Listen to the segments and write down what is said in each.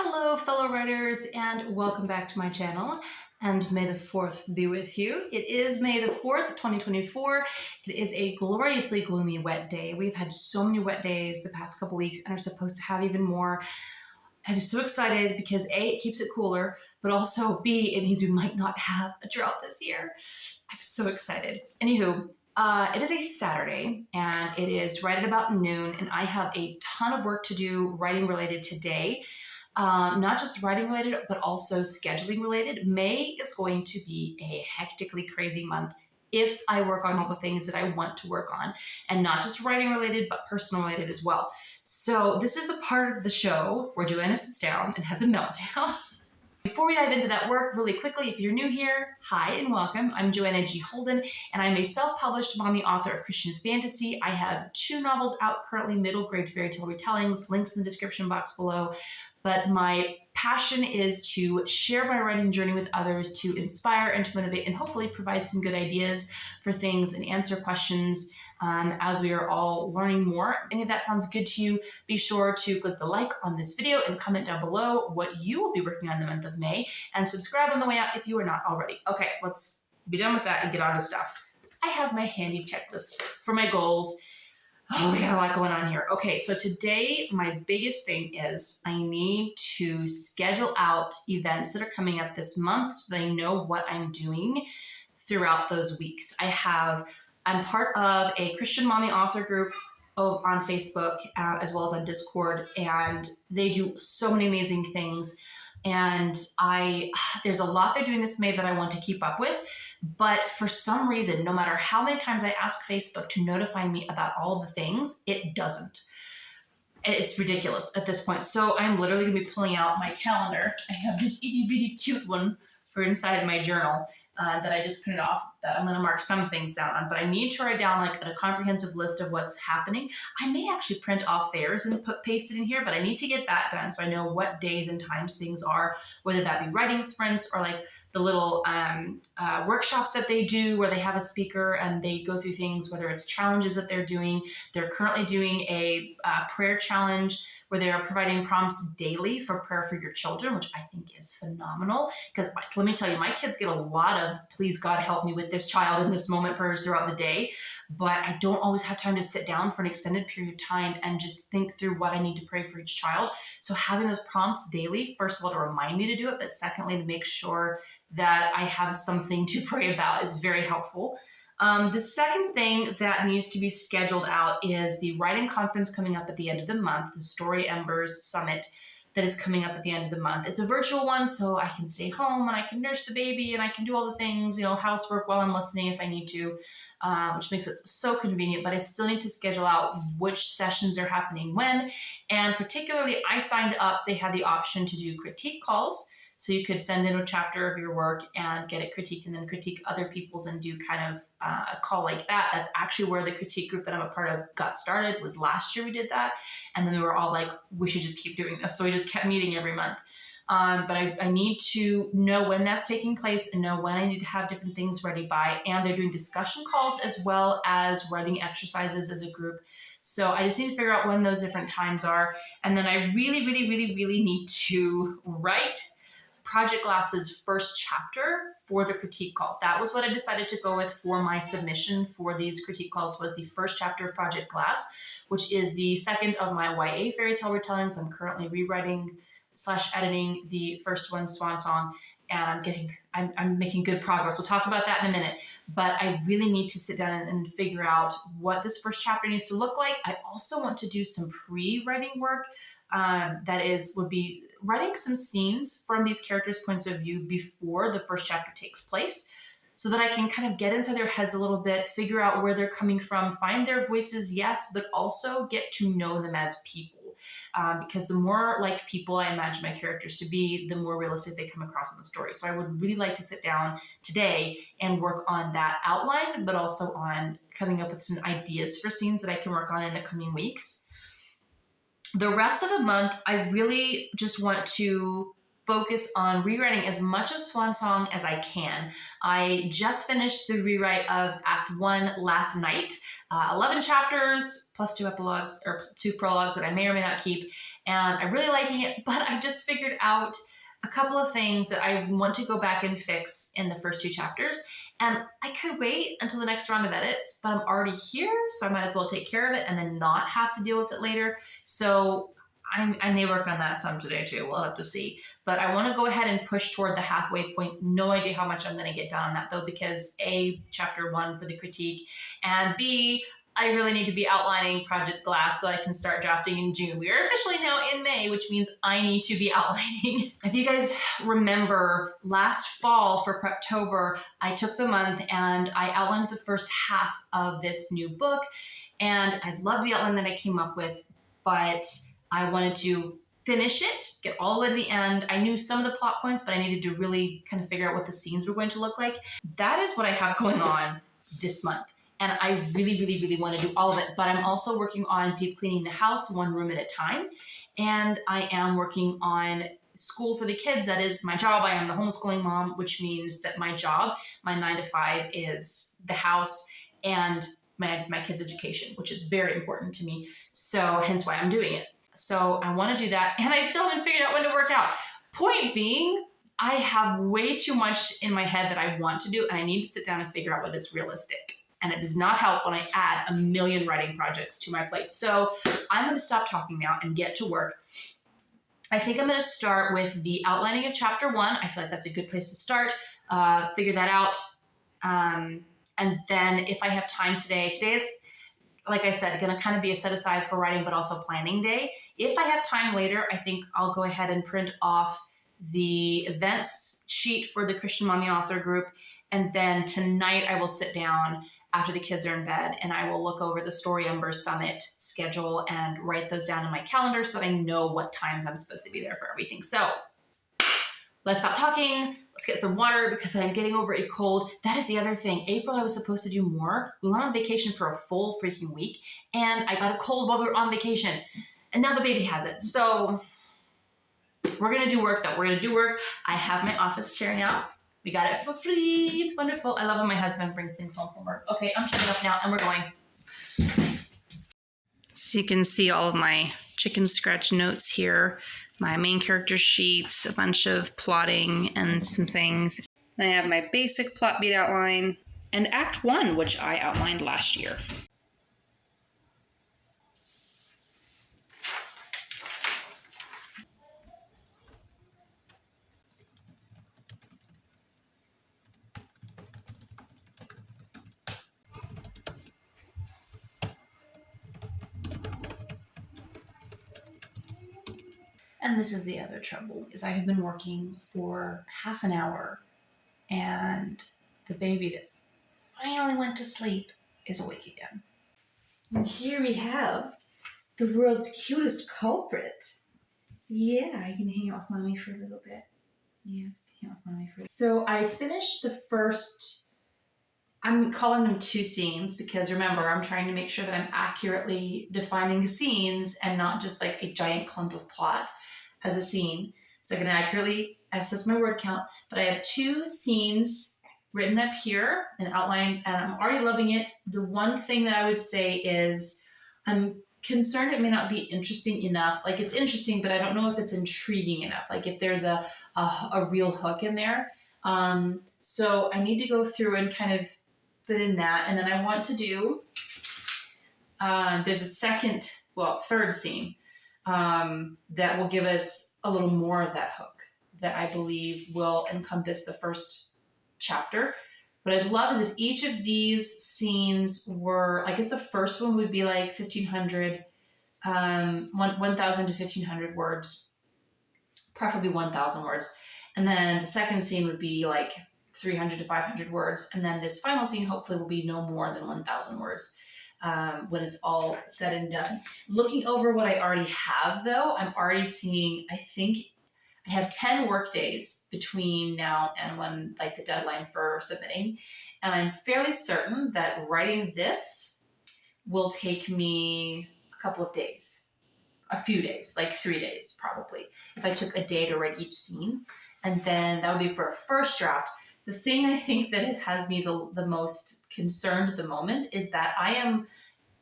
Hello, fellow writers, and welcome back to my channel. And may the 4th be with you. It is May the 4th, 2024. It is a gloriously gloomy, wet day. We've had so many wet days the past couple weeks and are supposed to have even more. I'm so excited because A, it keeps it cooler, but also B, it means we might not have a drought this year. I'm so excited. Anywho, it is a Saturday and it is right at about noon, and I have a ton of work to do writing related today. Not just writing related, but also scheduling related. May is going to be a hectically crazy month if I work on all the things that I want to work on, and not just writing related, but personal related as well. So this is the part of the show where Joanna sits down and has a meltdown. Before we dive into that work, really quickly, if you're new here, hi and welcome. I'm Joanna G. Holden, and I'm a self-published mommy author of Christian fantasy. I have 2 novels out currently, middle grade fairy tale retellings, links in the description box below. But my passion is to share my writing journey with others, to inspire and to motivate, and hopefully provide some good ideas for things and answer questions as we are all learning more. And if that sounds good to you, be sure to click the like on this video and comment down below what you will be working on the month of May, and subscribe on the way out if you are not already. Okay, let's be done with that and get on to stuff. I have my handy checklist for my goals. Oh, we got a lot going on here. Okay, so today my biggest thing is I need to schedule out events that are coming up this month so that I know what I'm doing throughout those weeks. I'm part of a Christian mommy author group on Facebook as well as on Discord, and they do so many amazing things. And there's a lot they're doing this May that I want to keep up with, but for some reason, no matter how many times I ask Facebook to notify me about all the things, it doesn't. It's ridiculous at this point. So I'm literally gonna be pulling out my calendar. I have this itty bitty cute one for inside my journal that I just printed off that I'm gonna mark some things down on, but I need to write down like a comprehensive list of what's happening. I may actually print off theirs and paste it in here, but I need to get that done so I know what days and times things are, whether that be writing sprints or like the little workshops that they do where they have a speaker and they go through things, whether it's challenges that they're doing. They're currently doing a prayer challenge where they are providing prompts daily for prayer for your children, which I think is phenomenal. Because let me tell you, my kids get a lot of please God help me with this child in this moment prayers throughout the day, but I don't always have time to sit down for an extended period of time and just think through what I need to pray for each child. So having those prompts daily, first of all, to remind me to do it, but secondly, to make sure that I have something to pray about is very helpful. The second thing that needs to be scheduled out is the writing conference coming up at the end of the month, the Story Embers Summit that is coming up at the end of the month. It's a virtual one, so I can stay home and I can nurse the baby and I can do all the things, housework while I'm listening if I need to, which makes it so convenient, but I still need to schedule out which sessions are happening when. And particularly, I signed up, they had the option to do critique calls. So you could send in a chapter of your work and get it critiqued and then critique other people's and do kind of a call like that. That's actually where the critique group that I'm a part of got started. Was last year we did that. And then we were all like, we should just keep doing this. So we just kept meeting every month. But I need to know when that's taking place and know when I need to have different things ready by. And they're doing discussion calls as well as writing exercises as a group. So I just need to figure out when those different times are. And then I really, really, really, really need to write Project Glass's first chapter for the critique call. That was what I decided to go with for my submission for these critique calls, was the first chapter of Project Glass, which is the second of my YA fairy tale retellings. I'm currently rewriting / editing the first one, Swan Song, and I'm making good progress. We'll talk about that in a minute, but I really need to sit down and figure out what this first chapter needs to look like. I also want to do some pre-writing work would be writing some scenes from these characters' points of view before the first chapter takes place, so that I can kind of get into their heads a little bit, figure out where they're coming from, find their voices, yes, but also get to know them as people. Because the more like people I imagine my characters to be, the more realistic they come across in the story. So I would really like to sit down today and work on that outline, but also on coming up with some ideas for scenes that I can work on in the coming weeks. The rest of the month, I really just want to focus on rewriting as much of Swan Song as I can. I just finished the rewrite of Act 1 last night. 11 chapters plus 2 epilogues or 2 prologues that I may or may not keep. And I'm really liking it, but I just figured out a couple of things that I want to go back and fix in the first 2 chapters. And I could wait until the next round of edits, but I'm already here, so I might as well take care of it and then not have to deal with it later. So I may work on that some today too. We'll have to see. But I want to go ahead and push toward the halfway point. No idea how much I'm going to get done on that though, because A, chapter 1 for the critique, and B, I really need to be outlining Project Glass so I can start drafting in June. We are officially now in May, which means I need to be outlining. If you guys remember, last fall for Preptober, I took the month and I outlined the first half of this new book. And I love the outline that I came up with, but I wanted to finish it, get all the way to the end. I knew some of the plot points, but I needed to really kind of figure out what the scenes were going to look like. That is what I have going on this month. And I really, really, really want to do all of it. But I'm also working on deep cleaning the house 1 room at a time. And I am working on school for the kids. That is my job. I am the homeschooling mom, which means that my job, my 9 to 5, is the house and my kids' education, which is very important to me. So hence why I'm doing it. So I want to do that. And I still haven't figured out when to work out. Point being, I have way too much in my head that I want to do, and I need to sit down and figure out what is realistic. And it does not help when I add a million writing projects to my plate. So I'm going to stop talking now and get to work. I think I'm going to start with the outlining of chapter 1. I feel like that's a good place to start. Figure that out. And then if I have time today is, like I said, going to kind of be a set aside for writing, but also planning day. If I have time later, I think I'll go ahead and print off the events sheet for the Christian Mommy Author Group. And then tonight I will sit down after the kids are in bed and I will look over the Story Embers Summit schedule and write those down in my calendar so that I know what times I'm supposed to be there for everything. So let's stop talking. Let's get some water because I'm getting over a cold. That is the other thing. April, I was supposed to do more. We went on vacation for a full freaking week and I got a cold while we were on vacation. And now the baby has it. So we're going to do work though. We're going to do work. I have my office chair now. We got it for free. It's wonderful. I love when my husband brings things home from work. Okay, I'm shutting up now and we're going. So you can see all of my chicken scratch notes here. My main character sheets, a bunch of plotting and some things. Then I have my basic plot beat outline and Act 1, which I outlined last year. And this is the other trouble, is I have been working for half an hour and the baby that finally went to sleep is awake again. And here we have the world's cutest culprit. Yeah, you can hang out with mommy for a little bit. Yeah, hang out with mommy for a little bit. So I finished the first, I'm calling them 2 scenes because remember, I'm trying to make sure that I'm accurately defining scenes and not just like a giant clump of plot as a scene. So I can accurately assess my word count, but I have 2 scenes written up here and outlined, and I'm already loving it. The one thing that I would say is I'm concerned it may not be interesting enough. Like it's interesting, but I don't know if it's intriguing enough. Like if there's a real hook in there. So I need to go through and kind of fit in that. And then I want to do, there's a third scene that will give us a little more of that hook that I believe will encompass the first chapter. What I'd love is if each of these scenes were, I guess the first one would be like 1,500, 1,000 to 1,500 words, preferably 1,000 words. And then the second scene would be like 300 to 500 words. And then this final scene hopefully will be no more than 1,000 words. When it's all said and done. Looking over what I already have though, I'm already seeing, I think I have 10 work days between now and when like the deadline for submitting. And I'm fairly certain that writing this will take me a couple of days, a few days, like 3 days probably, if I took a day to write each scene. And then that would be for a first draft. The thing I think that has me the most concerned at the moment is that I am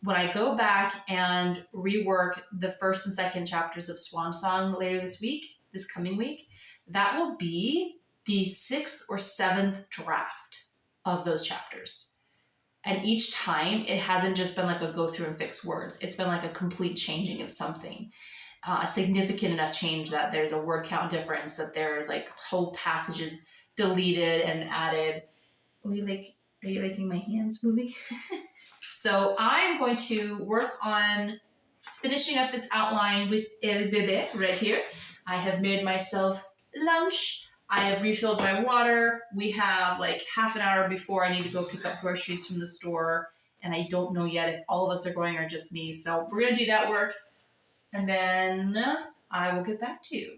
when I go back and rework the first and second chapters of Swan Song later this coming week, that will be the 6th or 7th draft of those chapters. And each time it hasn't just been like a go through and fix words. It's been like a complete changing of something. A significant enough change that there's a word count difference, that there's like whole passages deleted and added. Are you liking my hands moving? So I'm going to work on finishing up this outline with El Bebe right here. I have made myself lunch. I have refilled my water. We have like half an hour before I need to go pick up groceries from the store. And I don't know yet if all of us are going or just me. So we're going to do that work. And then I will get back to you.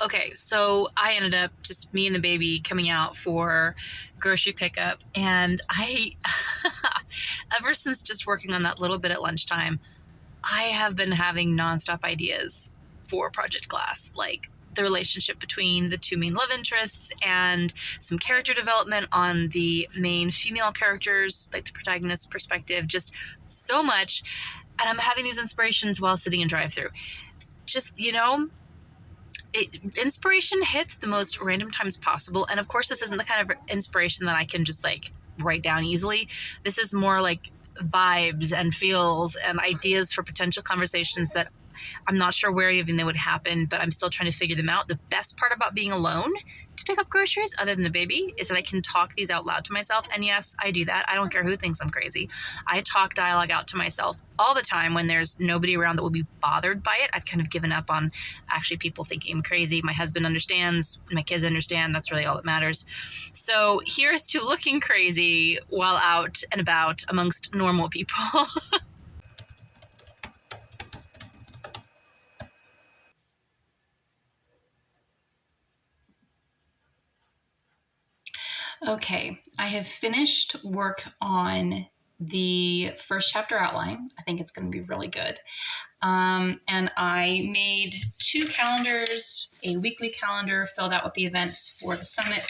Okay, so I ended up just me and the baby coming out for grocery pickup, and I, ever since just working on that little bit at lunchtime, I have been having nonstop ideas for Project Glass, like the relationship between the two main love interests and some character development on the main female characters, like the protagonist's perspective, just so much. And I'm having these inspirations while sitting in drive-thru. Just, inspiration hits the most random times possible. And of course, this isn't the kind of inspiration that I can just like write down easily. This is more like vibes and feels and ideas for potential conversations that I'm not sure where even they would happen, but I'm still trying to figure them out. The best part about being alone to pick up groceries, other than the baby, is that I can talk these out loud to myself. And yes, I do that. I don't care who thinks I'm crazy. I talk dialogue out to myself all the time when there's nobody around that will be bothered by it. I've kind of given up on actually people thinking I'm crazy. My husband understands, my kids understand. That's really all that matters. So here's to looking crazy while out and about amongst normal people. Okay, I have finished work on the first chapter outline. I think it's going to be really good. And I made 2 calendars, a weekly calendar filled out with the events for the summit,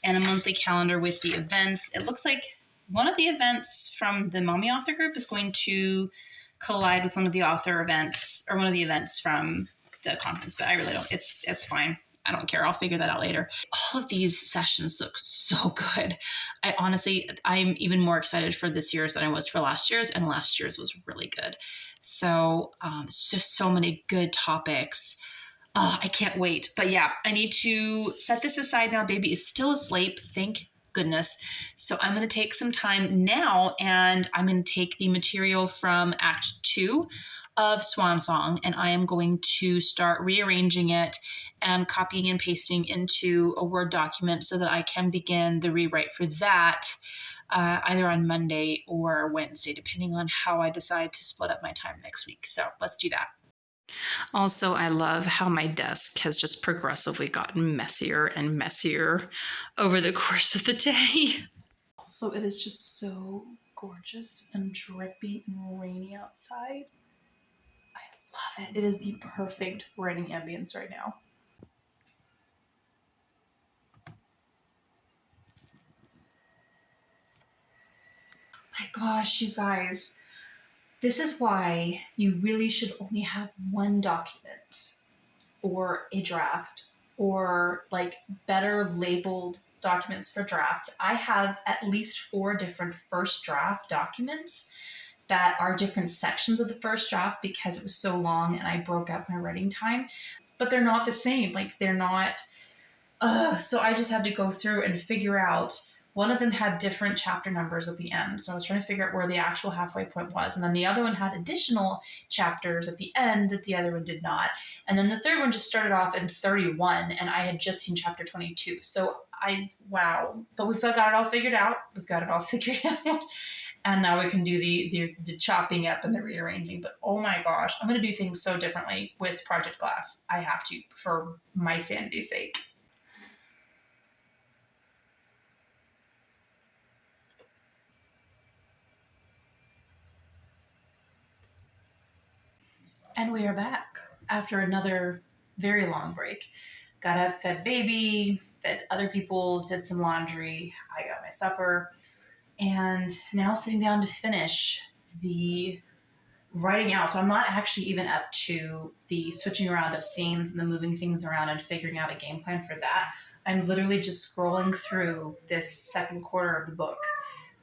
and a monthly calendar with the events. It looks like one of the events from the Mommy Author group is going to collide with one of the author events, or one of the events from the conference, but I really don't. It's fine. I don't care. I'll figure that out later. All of these sessions look so good. I'm even more excited for this year's than I was for last year's, and last year's was really good. So it's just so many good topics. I can't wait. But yeah, I need to set this aside now. Baby is still asleep. Thank goodness. So I'm going to take some time now, and I'm going to take the material from Act 2 of Swan Song, and I am going to start rearranging it and copying and pasting into a Word document so that I can begin the rewrite for that either on Monday or Wednesday, depending on how I decide to split up my time next week. So let's do that. Also, I love how my desk has just progressively gotten messier and messier over the course of the day. Also, it is just so gorgeous and drippy and rainy outside. I love it. It is the perfect writing ambience right now. My gosh, you guys. This is why you really should only have one document for a draft, or like better labeled documents for drafts. I have at least 4 different first draft documents that are different sections of the first draft because it was so long and I broke up my writing time, but they're not the same. Like they're not, so I just had to go through and figure out. One of them had different chapter numbers at the end. So I was trying to figure out where the actual halfway point was. And then the other one had additional chapters at the end that the other one did not. And then the third one just started off in 31, and I had just seen chapter 22. So wow. But we've got it all figured out. We've got it all figured out. And now we can do the chopping up and the rearranging. But oh my gosh, I'm going to do things so differently with Project Glass. I have to, for my sanity's sake. And we are back after another very long break. Got up, fed baby, fed other people, did some laundry. I got my supper, and now sitting down to finish the writing out. So I'm not actually even up to the switching around of scenes and the moving things around and figuring out a game plan for that. I'm literally just scrolling through this second quarter of the book,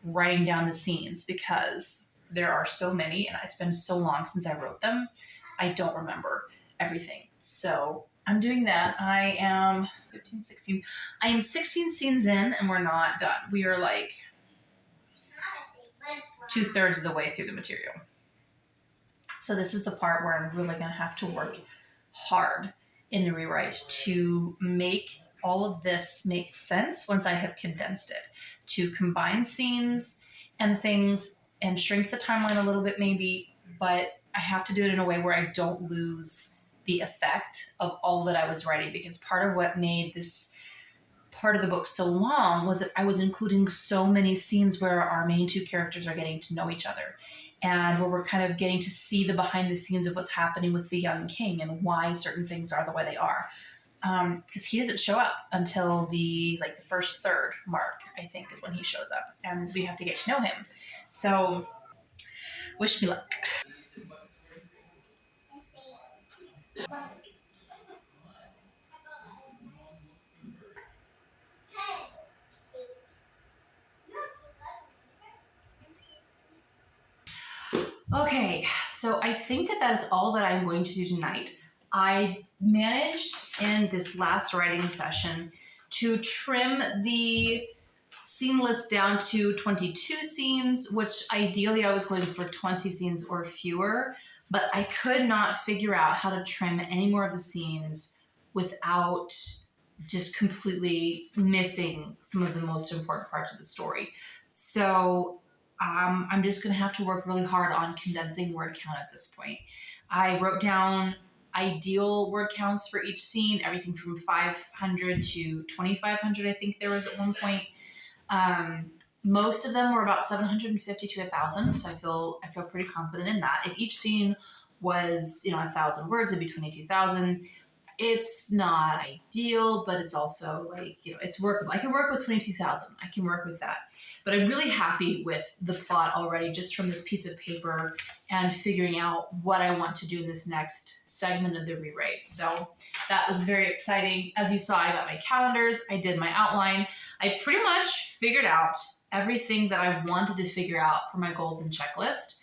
writing down the scenes because there are so many and it's been so long since I wrote them. I don't remember everything. So I'm doing that. I am 15, 16. I am 16 scenes in and we're not done. We are like 2/3 of the way through the material. So this is the part where I'm really going to have to work hard in the rewrite to make all of this make sense once I have condensed it, to combine scenes and things and shrink the timeline a little bit maybe, but I have to do it in a way where I don't lose the effect of all that I was writing, because part of what made this part of the book so long was that I was including so many scenes where our main two characters are getting to know each other and where we're kind of getting to see the behind the scenes of what's happening with the young king and why certain things are the way they are. Because he doesn't show up until the first third mark, I think, is when he shows up, and we have to get to know him. So, wish me luck. Okay, so I think that is all that I'm going to do tonight. I managed in this last writing session to trim the scene list down to 22 scenes, which ideally I was going for 20 scenes or fewer, but I could not figure out how to trim any more of the scenes without just completely missing some of the most important parts of the story. So I'm just going to have to work really hard on condensing word count at this point. I wrote down ideal word counts for each scene, everything from 500 to 2,500, I think there was at one point. Most of them were about 750 to 1,000, so I feel pretty confident in that. If each scene was 1,000 words, it'd be 22,000. It's not ideal, but it's also it's workable. I can work with 22,000. I can work with that. But I'm really happy with the plot already, just from this piece of paper and figuring out what I want to do in this next segment of the rewrite. So that was very exciting. As you saw, I got my calendars. I did my outline. I pretty much figured out everything that I wanted to figure out for my goals and checklist.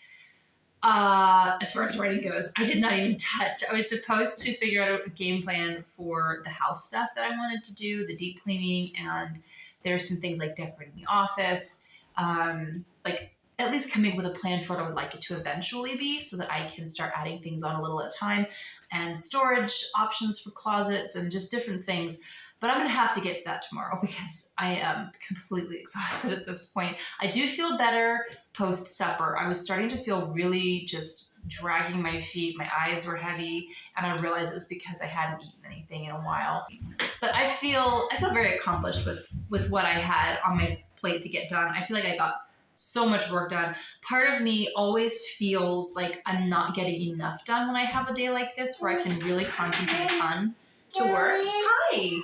As far as writing goes, I did not even touch. I was supposed to figure out a game plan for the house stuff that I wanted to do, the deep cleaning, and there's some things like decorating the office, at least coming up with a plan for what I would like it to eventually be so that I can start adding things on a little at a time, and storage options for closets and just different things. But I'm going to have to get to that tomorrow because I am completely exhausted at this point. I do feel better post-supper. I was starting to feel really just dragging my feet. My eyes were heavy, and I realized it was because I hadn't eaten anything in a while. But I feel very accomplished with what I had on my plate to get done. I feel like I got so much work done. Part of me always feels like I'm not getting enough done when I have a day like this where I can really concentrate a ton to work. Hi!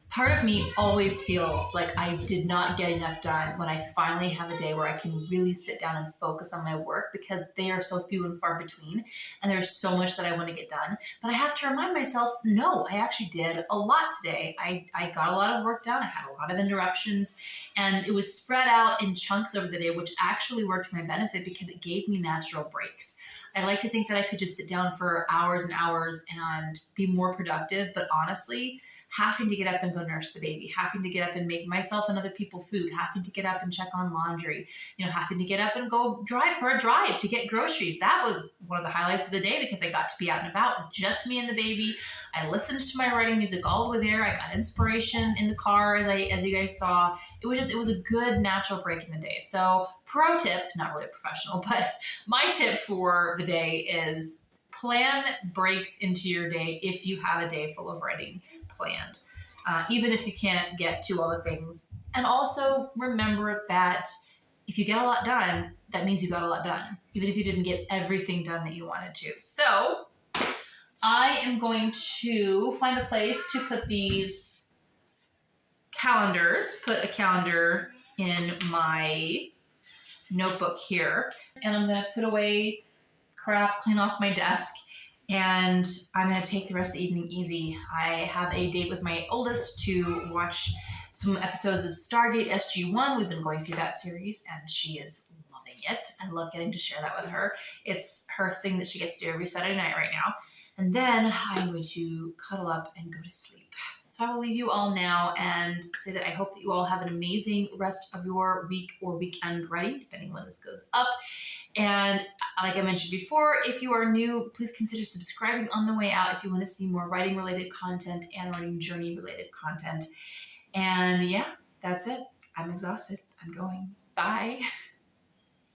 Part of me always feels like I did not get enough done when I finally have a day where I can really sit down and focus on my work, because they are so few and far between and there's so much that I want to get done. But I have to remind myself, no, I actually did a lot today. I got a lot of work done. I had a lot of interruptions, and it was spread out in chunks over the day, which actually worked to my benefit because it gave me natural breaks. I like to think that I could just sit down for hours and hours and be more productive, but honestly, having to get up and go nurse the baby, having to get up and make myself and other people food, having to get up and check on laundry, having to get up and go drive for a drive to get groceries. That was one of the highlights of the day because I got to be out and about with just me and the baby. I listened to my writing music all the way there. I got inspiration in the car, as you guys saw. It was a good natural break in the day. So pro tip, not really a professional, but my tip for the day is plan breaks into your day if you have a day full of writing planned, even if you can't get to all the things. And also remember that if you get a lot done, that means you got a lot done, even if you didn't get everything done that you wanted to. So I am going to find a place to put these calendars, put a calendar in my notebook here, and I'm going to put away crap, clean off my desk, and I'm going to take the rest of the evening easy. I have a date with my oldest to watch some episodes of Stargate SG-1. We've been going through that series, and she is loving it. I love getting to share that with her. It's her thing that she gets to do every Saturday night right now. And then I'm going to cuddle up and go to sleep. So I will leave you all now and say that I hope that you all have an amazing rest of your week or weekend writing, depending on when this goes up. And like I mentioned before, if you are new, please consider subscribing on the way out if you want to see more writing related content and writing journey related content. And yeah, that's it. I'm exhausted. I'm going. Bye.